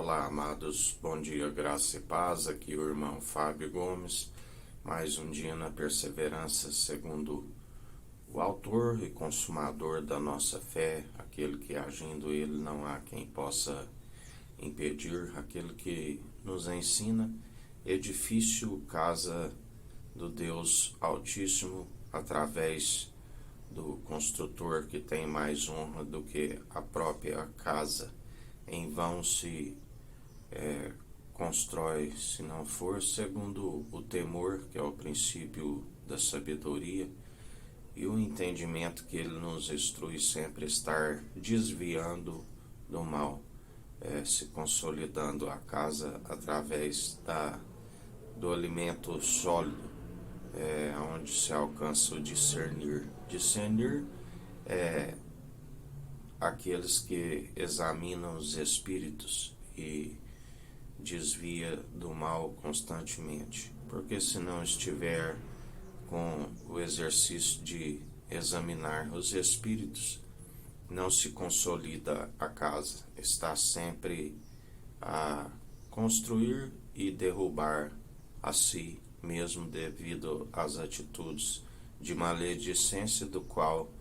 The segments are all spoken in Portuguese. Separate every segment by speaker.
Speaker 1: Olá, amados, bom dia, graça e paz. Aqui o irmão Fábio Gomes. Mais um dia na perseverança, segundo o autor e consumador da nossa fé, aquele que agindo ele não há quem possa impedir, aquele que nos ensina, edifício, casa do Deus Altíssimo, através do construtor que tem mais honra do que a própria casa. Em vão se constrói, se não for segundo o temor, que é o princípio da sabedoria, e o entendimento que ele nos instrui sempre estar desviando do mal, se consolidando a casa através do alimento sólido, onde se alcança o discernir. Discernir é aqueles que examinam os espíritos e desvia do mal constantemente, porque se não estiver com o exercício de examinar os espíritos, não se consolida a casa, está sempre a construir e derrubar a si mesmo devido às atitudes de maledicência, do qual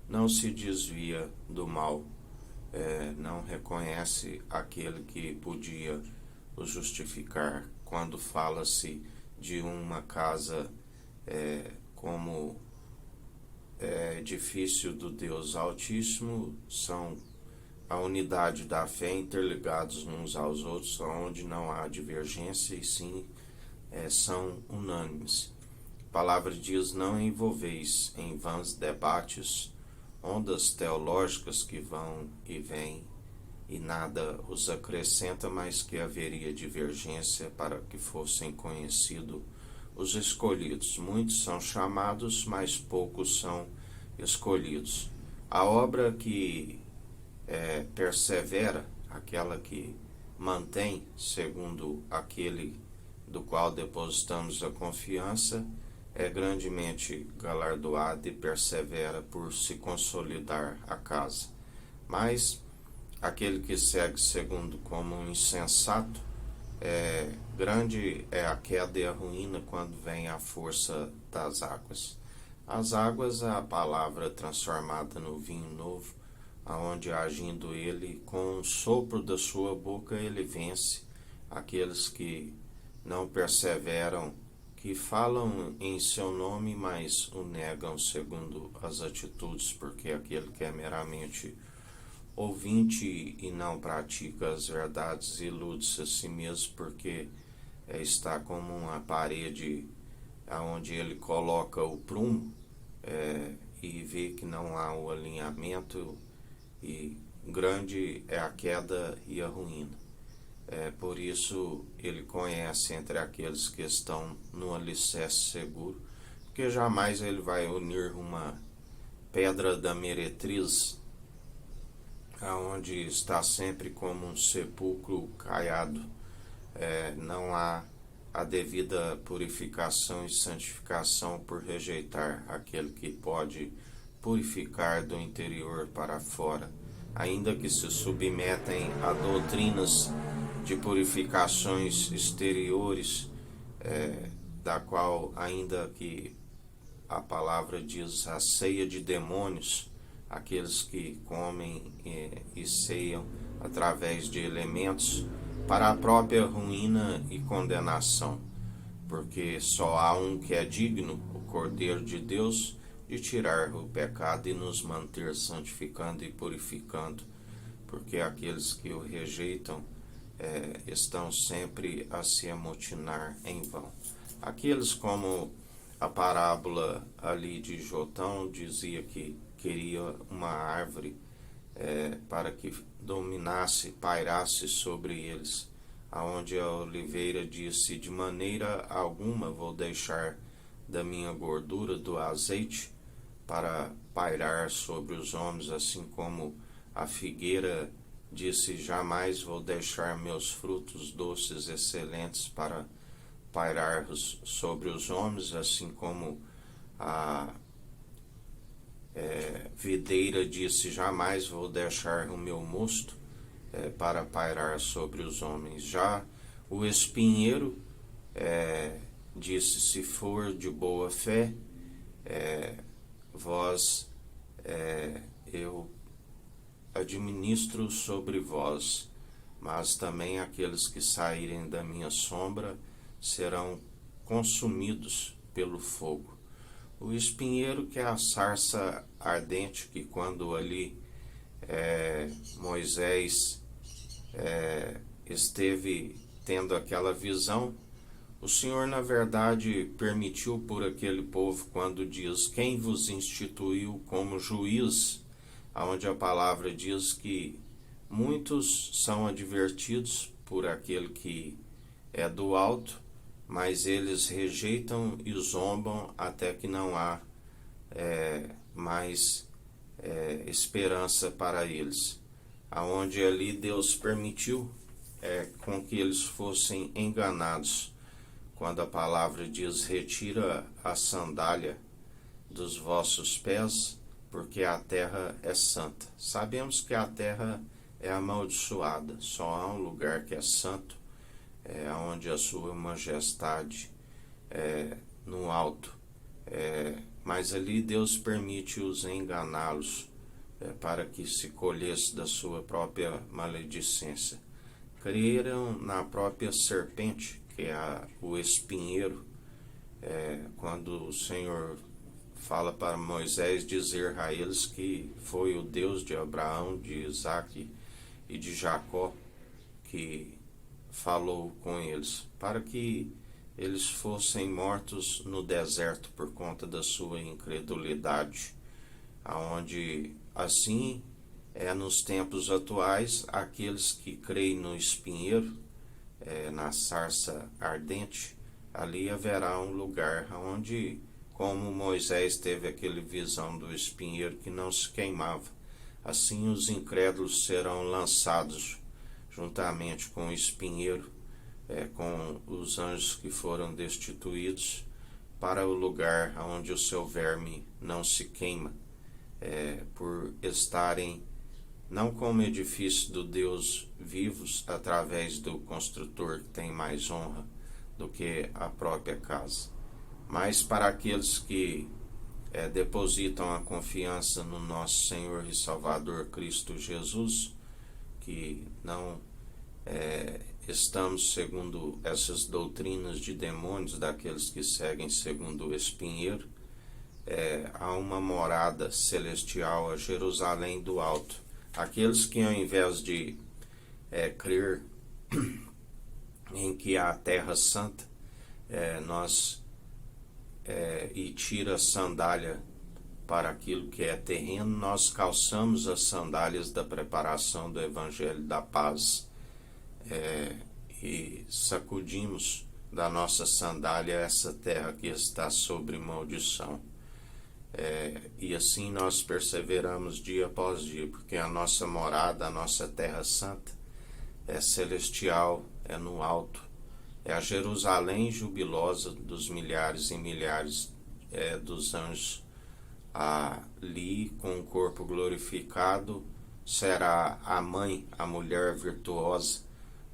Speaker 1: não se desvia do mal, não reconhece aquele que podia o justificar. Quando fala-se de uma casa como edifício do Deus Altíssimo, são a unidade da fé interligados uns aos outros, onde não há divergência e sim são unânimes. A palavra diz: não envolveis em vãs debates, ondas teológicas que vão e vêm, e nada os acrescenta, mas que haveria divergência para que fossem conhecidos os escolhidos. Muitos são chamados, mas poucos são escolhidos. A obra que persevera, aquela que mantém, segundo aquele do qual depositamos a confiança, é grandemente galardoada e persevera por se consolidar a casa. Mas aquele que segue segundo como um insensato, grande é a queda e a ruína quando vem a força das águas. As águas é a palavra transformada no vinho novo, aonde agindo ele, com o sopro da sua boca, ele vence aqueles que não perseveram, que falam em seu nome, mas o negam segundo as atitudes, porque aquele que é meramente ouvinte e não pratica as verdades ilude-se a si mesmo, porque está como uma parede onde ele coloca o prumo e vê que não há o alinhamento, e grande é a queda e a ruína. Por isso ele conhece entre aqueles que estão no alicerce seguro, porque jamais ele vai unir uma pedra da meretriz, aonde está sempre como um sepulcro caiado. Não há a devida purificação e santificação por rejeitar aquele que pode purificar do interior para fora, ainda que se submetem a doutrinas de purificações exteriores, da qual, ainda que a palavra diz a ceia de demônios, aqueles que comem e ceiam através de elementos para a própria ruína e condenação, porque só há um que é digno, o Cordeiro de Deus, de tirar o pecado e nos manter santificando e purificando, porque aqueles que o rejeitam estão sempre a se amotinar em vão. Aqueles, como a parábola ali de Jotão, dizia que queria uma árvore para que dominasse, pairasse sobre eles, aonde a oliveira disse: de maneira alguma vou deixar da minha gordura, do azeite, para pairar sobre os homens, assim como a figueira disse: jamais vou deixar meus frutos doces excelentes para pairar sobre os homens, assim como a videira disse: jamais vou deixar o meu mosto. para pairar sobre os homens. Já o espinheiro disse: se for de boa fé, vós, eu administro sobre vós, mas também aqueles que saírem da minha sombra serão consumidos pelo fogo. O espinheiro, que é a sarça ardente, que quando ali Moisés esteve tendo aquela visão, o Senhor, na verdade, permitiu por aquele povo, quando diz: quem vos instituiu como juiz, aonde a palavra diz que muitos são advertidos por aquele que é do alto, mas eles rejeitam e zombam até que não há mais esperança para eles. Aonde ali Deus permitiu com que eles fossem enganados, quando a palavra diz: retira a sandália dos vossos pés, porque a terra é santa. Sabemos que a terra é amaldiçoada, só há um lugar que é santo, onde a sua majestade no alto. Mas ali Deus permite-os enganá-los, para que se colhesse da sua própria maledicência. Creram na própria serpente, que é o espinheiro, quando o Senhor fala para Moisés dizer a eles que foi o Deus de Abraão, de Isaque e de Jacó que falou com eles, para que eles fossem mortos no deserto por conta da sua incredulidade, aonde assim nos tempos atuais aqueles que creem no espinheiro, na sarça ardente, ali haverá um lugar onde, como Moisés teve aquela visão do espinheiro que não se queimava, assim os incrédulos serão lançados juntamente com o espinheiro, com os anjos que foram destituídos, para o lugar onde o seu verme não se queima, por estarem não como edifício do Deus vivos, através do construtor que tem mais honra do que a própria casa, mas para aqueles que depositam a confiança no nosso Senhor e Salvador Cristo Jesus, que não estamos segundo essas doutrinas de demônios, daqueles que seguem segundo o espinheiro. Há uma morada celestial, a Jerusalém do alto. Aqueles que, ao invés de crer em que há a terra santa, e tira a sandália para aquilo que é terreno, nós calçamos as sandálias da preparação do Evangelho da Paz, e sacudimos da nossa sandália essa terra que está sobre maldição. E assim nós perseveramos dia após dia, porque a nossa morada, a nossa terra santa, é celestial, é no alto, é a Jerusalém jubilosa dos milhares e milhares dos anjos. Ali, com o corpo glorificado, será a mãe, a mulher virtuosa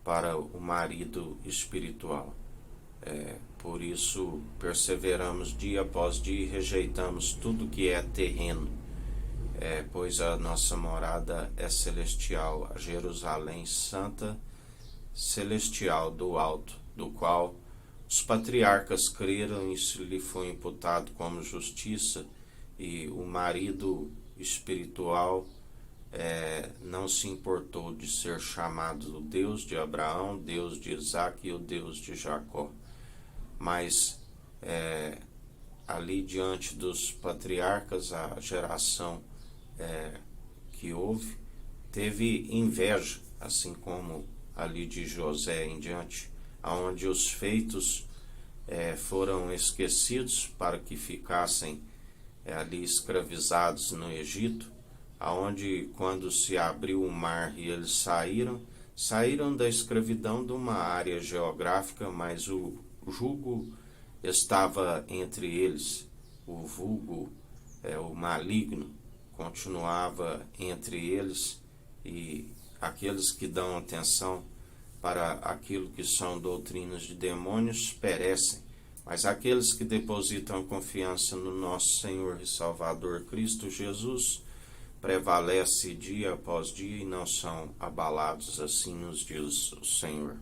Speaker 1: para o marido espiritual. Por isso perseveramos dia após dia e rejeitamos tudo que é terreno, pois a nossa morada é celestial, a Jerusalém santa, celestial do alto, do qual os patriarcas creram e isso lhe foi imputado como justiça, e o marido espiritual não se importou de ser chamado o Deus de Abraão, Deus de Isaque e o Deus de Jacó. Mas ali diante dos patriarcas, a geração que houve teve inveja, assim como ali de José em diante, onde os feitos foram esquecidos para que ficassem ali escravizados no Egito, aonde quando se abriu o mar e eles saíram da escravidão de uma área geográfica, mas o jugo estava entre eles, o vulgo, o maligno, continuava entre eles, e aqueles que dão atenção para aquilo que são doutrinas de demônios perecem, mas aqueles que depositam confiança no nosso Senhor e Salvador Cristo Jesus prevalece dia após dia e não são abalados, assim nos diz o Senhor.